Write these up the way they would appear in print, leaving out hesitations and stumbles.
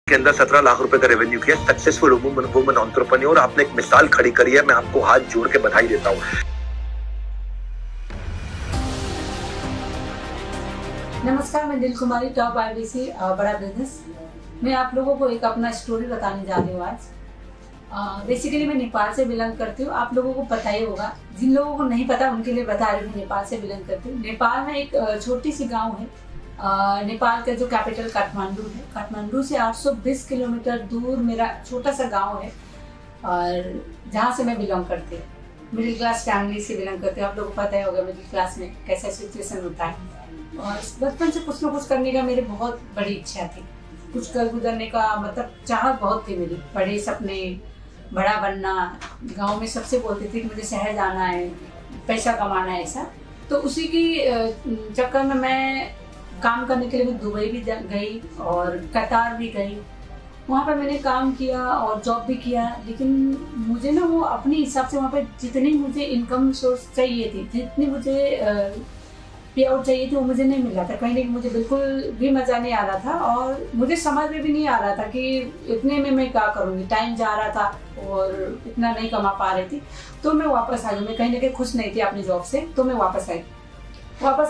के अंदर 17 लाख रुपए का रेवेन्यू किया, सक्सेसफुल वुमन एंटरप्रेन्योर। आपने एक मिसाल खड़ी करी है, मैं आपको हाथ जोड़ के बधाई देता हूँ। नमस्कार, मैं दिल कुमारी, टॉप आईबीसी बड़ा बिजनेस। मैं आप लोगों को एक अपना स्टोरी बताने जा रही हूँ आज। बेसिकली मैं नेपाल से बिलोंग करती हूँ। आप लोगों को पता ही होगा, जिन लोगों को नहीं पता उनके लिए बता रही हूँ। नेपाल से बिलोंग करती हूँ। नेपाल में एक छोटी सी गांव है। नेपाल का जो कैपिटल काठमांडू है, काठमांडू से 820 किलोमीटर दूर मेरा छोटा सा गाँव है, और जहाँ से मैं बिलोंग करती हूँ। मिडिल क्लास फैमिली से बिलोंग करती हूँ। आप लोगों को पता ही होगा मिडिल क्लास में कैसा सिचुएशन होता है। और बचपन से कुछ ना कुछ करने का मेरी बहुत बड़ी इच्छा थी, कुछ कर गुजरने का मतलब चाहत बहुत थी मेरी। बड़े सपने, बड़ा बनना। गांव में सबसे बोलते थे कि मुझे शहर जाना है, पैसा कमाना है, ऐसा। तो उसी की चक्कर में मैं काम करने के लिए मैं दुबई भी गई और कतार भी गई। वहाँ पर मैंने काम किया और जॉब भी किया, लेकिन मुझे ना वो अपने हिसाब से वहाँ पे जितनी मुझे इनकम सोर्स चाहिए थी, जितनी मुझे पे आउट चाहिए थी, वो मुझे नहीं मिल रहा था। कहीं ना मुझे बिल्कुल भी मज़ा नहीं आ रहा था, और मुझे समझ में भी नहीं आ रहा था कि इतने में मैं क्या करूँगी। टाइम जा रहा था और इतना नहीं कमा पा रही थी। तो मैं वापस आ गई। मैं कहीं ना कहीं खुश नहीं थी अपनी जॉब से, तो मैं वापस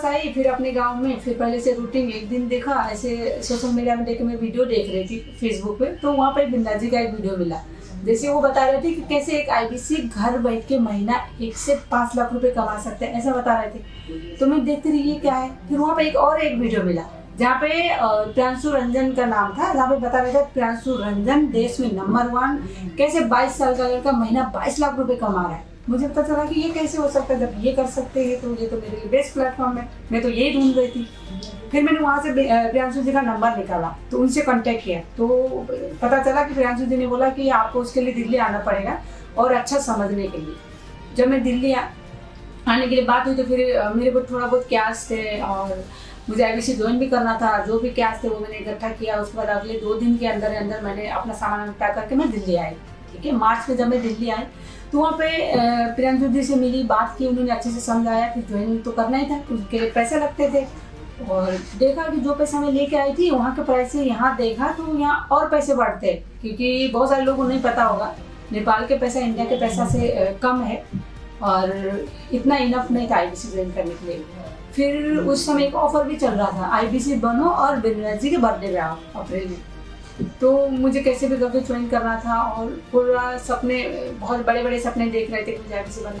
आई फिर अपने गांव में। फिर पहले से रूटीन एक दिन देखा, ऐसे सोशल मीडिया में देख मैं वीडियो देख रही थी फेसबुक पे। तो वहाँ पे बिंदा जी का एक वीडियो मिला, जैसे वो बता रहे थे कि कैसे एक आईबीसी घर बैठ के महीना 1 से 5 लाख रुपए कमा सकते हैं, ऐसा बता रहे थे। तो मैं देखती रही ये क्या है। फिर वहाँ पे एक वीडियो मिला जहाँ पे प्रियांशु रंजन का नाम था, जहाँ पे बता रहे थे प्रियांशु रंजन देश में नंबर 1, कैसे 22 साल का लड़का महीना 22 लाख रुपए कमा रहा है। मुझे पता चला कि ये कैसे हो सकता है, जब ये कर सकते हैं तो ये तो मेरे लिए बेस्ट प्लेटफॉर्म है। मैं तो यही ढूंढ रही थी। फिर मैंने वहाँ से प्रियांशु जी का नंबर निकाला, तो उनसे कांटेक्ट किया। तो पता चला कि प्रियांशु जी ने बोला कि आपको उसके लिए दिल्ली आना पड़ेगा और अच्छा समझने के लिए। जब मैं दिल्ली आने के लिए बात हुई, तो फिर मेरे को थोड़ा बहुत कैश थे और मुझे आईबीसी ज्वाइन भी करना था। जो भी कैश थे वो मैंने इकट्ठा किया। उसके बाद अगले 2 दिन के अंदर मैंने अपना सामान पैक करके मैं दिल्ली आई। ठीक है, मार्च में जब मैं दिल्ली आई तो वहाँ पे प्रियांशु जी से मिली, बात की। उन्होंने अच्छे से समझाया कि ज्वाइन तो करना ही था, उसके लिए पैसे लगते थे। और देखा कि जो पैसा मैं लेके आई थी वहाँ के पैसे यहाँ देखा तो यहाँ और पैसे बढ़ते, क्योंकि बहुत सारे लोगों को नहीं पता होगा नेपाल के पैसा इंडिया के पैसा से कम है, और इतना इनफ नहीं था आईबीसी ज्वाइन करने के लिए। फिर उस समय एक ऑफर भी चल रहा था, आईबीसी बनो और बिंद्रा जी के बर्थडे पे आओ अप्रैल में। तो मुझे कैसे भी करके ज्वाइन करना था, और पूरा सपने, बहुत बड़े बड़े सपने देख रहे थे कि मुझे आईबीसी